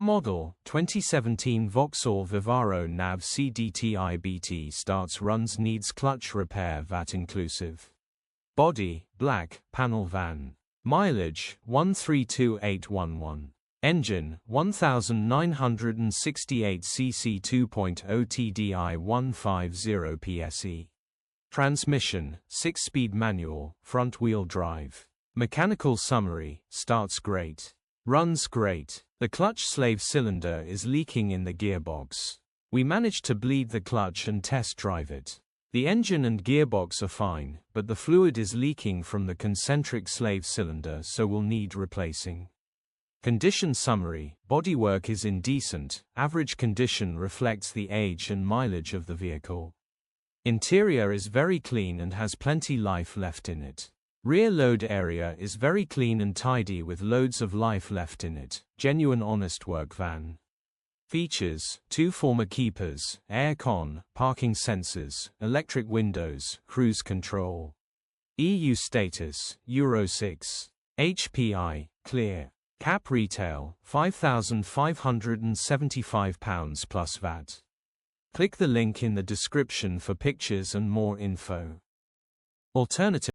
model, 2017 Vauxhall Vivaro nav Cdti BT starts runs needs clutch repair VAT inclusive. Body, black, panel van. Mileage, 132,811. Engine, 1968 cc 2.0 TDI 150 PSE. Transmission, 6-speed manual, front-wheel drive. Mechanical summary, starts great. Runs great. The clutch slave cylinder is leaking in the gearbox. We managed to bleed the clutch and test drive it. The engine and gearbox are fine, but the fluid is leaking from the concentric slave cylinder, so will need replacing. Condition summary, bodywork is indecent, average condition reflects the age and mileage of the vehicle. Interior is very clean and has plenty life left in it. Rear load area is very clean and tidy with loads of life left in it. Genuine honest work van. Features, 2 former keepers, air con, parking sensors, electric windows, cruise control. EU status, Euro 6. HPI, clear. Cap retail, £5,575 plus VAT. Click the link in the description for pictures and more info. Alternative